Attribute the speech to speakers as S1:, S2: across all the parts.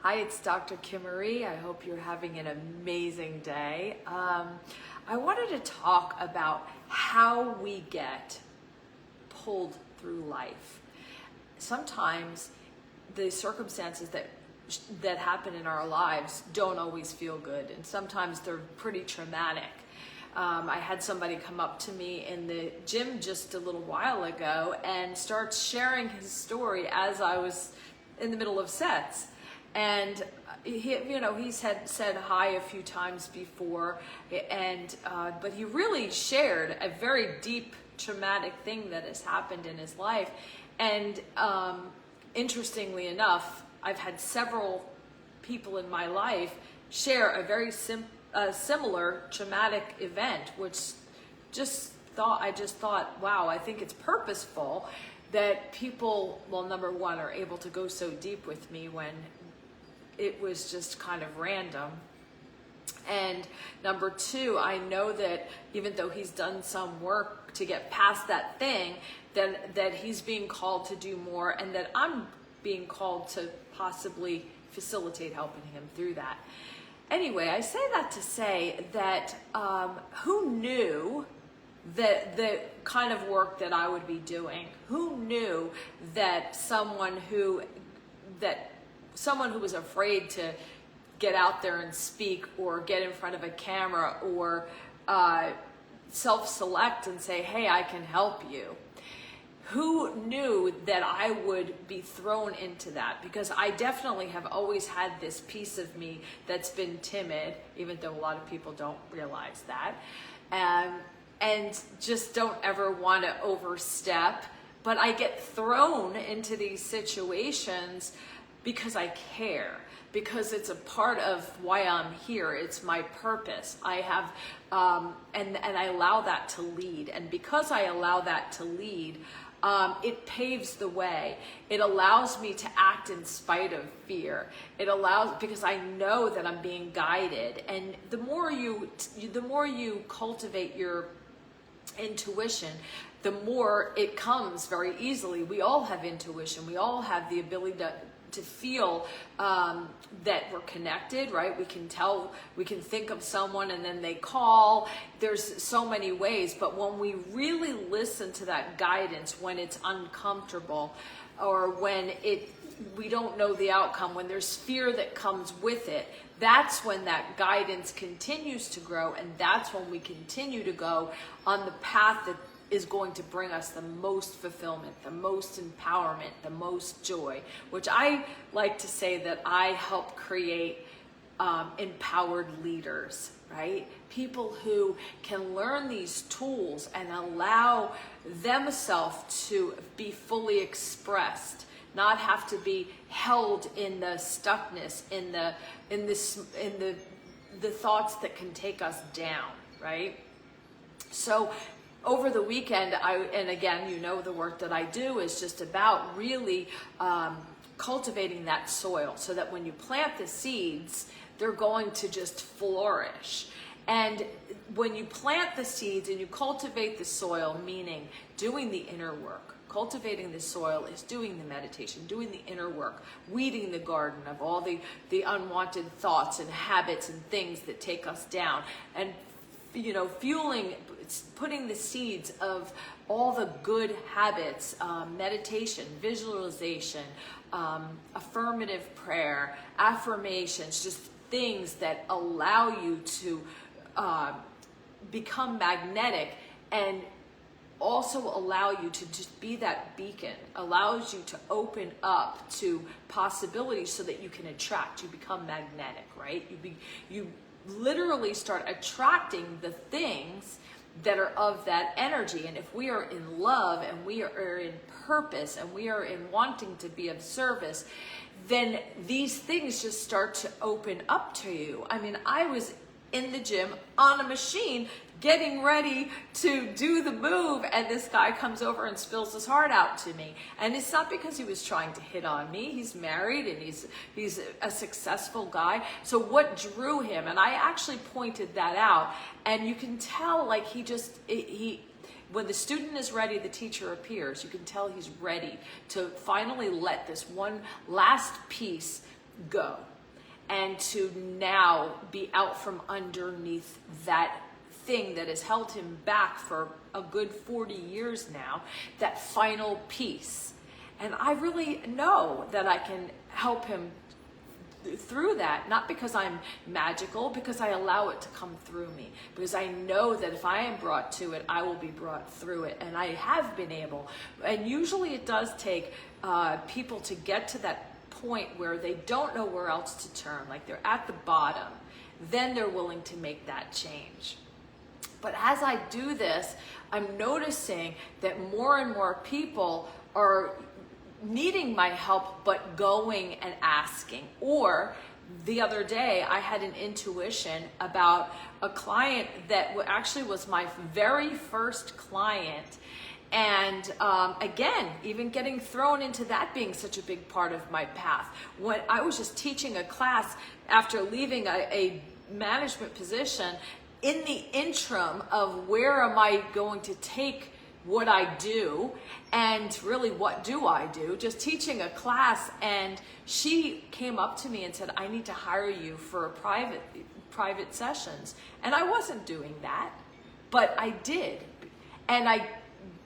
S1: Hi, it's Dr. Kimarie. I hope you're having an amazing day. I wanted to talk about how we get pulled through life. Sometimes the circumstances that happen in our lives don't always feel good, and sometimes they're pretty traumatic. I had somebody come up to me in the gym just a little while ago and start sharing his story as I was in the middle of sets. And he's had said hi a few times before, and but he really shared a very deep traumatic thing that has happened in his life. And interestingly enough, I've had several people in my life share a very similar traumatic event, which I just thought, wow, I think it's purposeful that people, well, number one, are able to go so deep with me when it was just kind of random. And number two, I know that even though he's done some work to get past that thing, that he's being called to do more, and that I'm being called to possibly facilitate helping him through that. Anyway, I say that to say that who knew that the kind of work that I would be doing? Who knew that someone who was afraid to get out there and speak or get in front of a camera or self-select and say, hey, I can help you. Who knew that I would be thrown into that? Because I definitely have always had this piece of me that's been timid, even though a lot of people don't realize that, and just don't ever want to overstep. But I get thrown into these situations because I care, because it's a part of why I'm here. It's my purpose. I have, and I allow that to lead. And because I allow that to lead, it paves the way. It allows me to act in spite of fear. It allows, because I know that I'm being guided. And the more you cultivate your intuition, the more it comes very easily. We all have intuition. We all have the ability to feel that we're connected, right? We can tell, we can think of someone and then they call. There's so many ways, but when we really listen to that guidance, when it's uncomfortable or when we don't know the outcome, when there's fear that comes with it, that's when that guidance continues to grow, and that's when we continue to go on the path that is going to bring us the most fulfillment, the most empowerment, the most joy, which I like to say that I help create empowered leaders, right? People who can learn these tools and allow themselves to be fully expressed, not have to be held in the stuckness, in the thoughts that can take us down, right? So over the weekend, and again, you know, the work that I do is just about really cultivating that soil so that when you plant the seeds, they're going to just flourish. And when you plant the seeds and you cultivate the soil, meaning doing the inner work, cultivating the soil is doing the meditation, doing the inner work, weeding the garden of all the unwanted thoughts and habits and things that take us down, and fueling, putting the seeds of all the good habits, meditation, visualization, affirmative prayer, affirmations, just things that allow you to become magnetic, and also allow you to just be that beacon, allows you to open up to possibilities so that you can attract, you become magnetic, right? You literally start attracting the things that are of that energy. And if we are in love and we are in purpose and we are in wanting to be of service, then these things just start to open up to you. I mean, I was in the gym on a machine getting ready to do the move, and this guy comes over and spills his heart out to me. And it's not because he was trying to hit on me. He's married and he's a successful guy. So what drew him? And I actually pointed that out, and you can tell, like, when the student is ready, the teacher appears. You can tell he's ready to finally let this one last piece go. and to now be out from underneath that thing that has held him back for a good 40 years now, that final piece. And I really know that I can help him through that, not because I'm magical, because I allow it to come through me, because I know that if I am brought to it, I will be brought through it, and I have been able. And usually it does take people to get to that point where they don't know where else to turn, like they're at the bottom, then they're willing to make that change. But as I do this, I'm noticing that more and more people are needing my help, but going and asking. Or the other day, I had an intuition about a client that actually was my very first client. And again, even getting thrown into that being such a big part of my path. When I was just teaching a class after leaving a management position, in the interim of where am I going to take what I do, and really what do I do, just teaching a class, and she came up to me and said, I need to hire you for private sessions. And I wasn't doing that, but I did. And I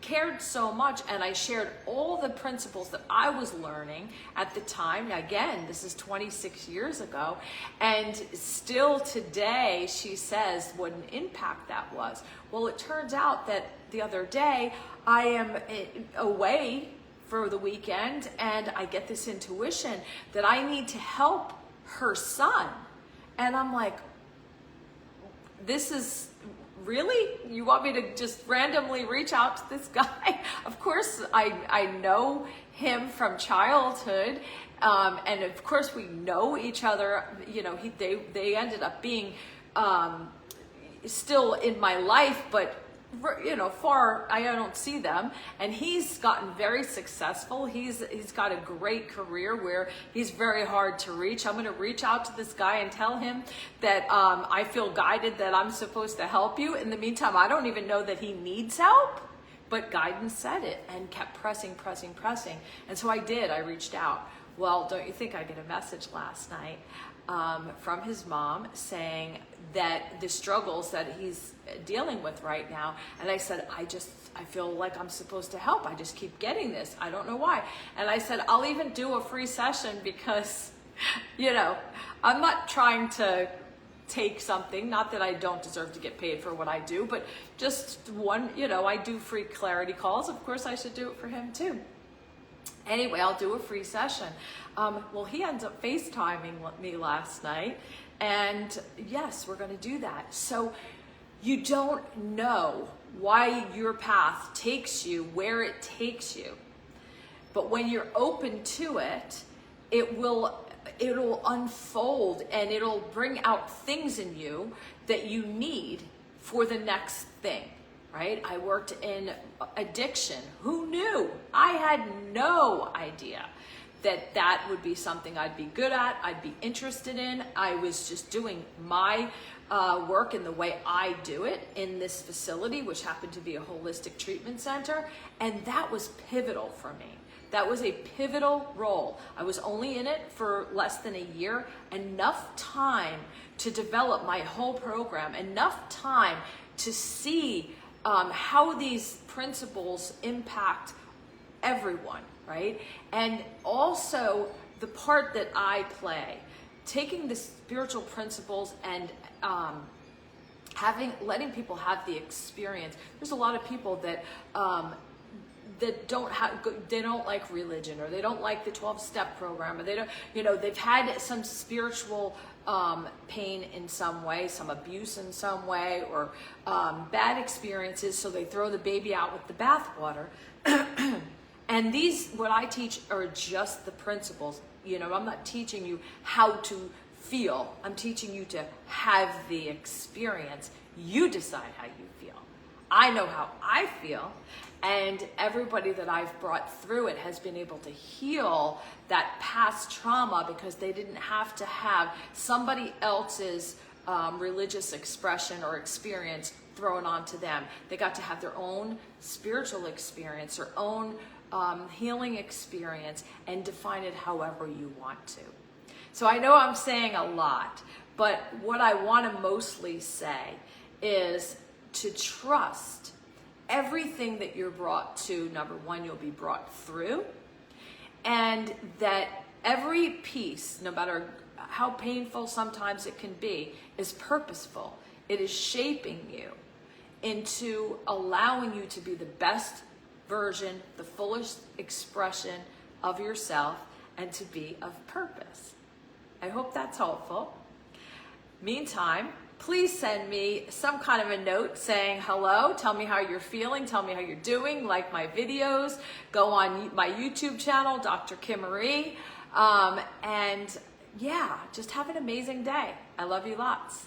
S1: cared so much, and I shared all the principles that I was learning at the time. Again, this is 26 years ago, and still today she says what an impact that was. Well, it turns out that the other day I am away for the weekend, and I get this intuition that I need to help her son. And I'm like, this is really? You want me to just randomly reach out to this guy? Of course, I know him from childhood, and of course we know each other. You know, they ended up being still in my life, but you know, far I don't see them. And he's gotten very successful. He's got a great career where he's very hard to reach. I'm going to reach out to this guy and tell him that I feel guided that I'm supposed to help you. In the meantime, I don't even know that he needs help, but guidance said it and kept pressing. And so I did. I reached out. Well, don't you think I get a message last night from his mom saying that the struggles that he's dealing with right now. And I said, I feel like I'm supposed to help. I just keep getting this. I don't know why. And I said, I'll even do a free session because, you know, I'm not trying to take something, not that I don't deserve to get paid for what I do, but just one, you know, I do free clarity calls. Of course I should do it for him too. Anyway, I'll do a free session. Well, he ends up FaceTiming me last night, and yes, we're going to do that. So you don't know why your path takes you where it takes you, but when you're open to it, it'll unfold, and it'll bring out things in you that you need for the next thing. Right? I worked in addiction. Who knew? I had no idea that that would be something I'd be good at, I'd be interested in. I was just doing my work in the way I do it in this facility, which happened to be a holistic treatment center, and that was pivotal for me. That was a pivotal role. I was only in it for less than a year, enough time to develop my whole program, enough time to see how these principles impact everyone, right? And also the part that I play, taking the spiritual principles and letting people have the experience. There's a lot of people that they don't like religion, or they don't like the 12-step program, or they don't, you know, they've had some spiritual pain in some way, some abuse in some way, or bad experiences, so they throw the baby out with the bathwater. And these, what I teach, are just the principles. You know, I'm not teaching you how to feel. I'm teaching you to have the experience. You decide how you feel. I know how I feel, and everybody that I've brought through it has been able to heal that past trauma because they didn't have to have somebody else's religious expression or experience thrown onto them. They got to have their own spiritual experience, their own healing experience, and define it however you want to. So I know I'm saying a lot, but what I want to mostly say is to trust everything that you're brought to. Number one, you'll be brought through, and that every piece, no matter how painful sometimes it can be, is purposeful. It is shaping you into allowing you to be the best version, the fullest expression of yourself, and to be of purpose. I hope that's helpful. Meantime, please send me some kind of a note saying hello, tell me how you're feeling, tell me how you're doing, like my videos, go on my YouTube channel, Dr. Kimarie, and yeah, just have an amazing day. I love you lots.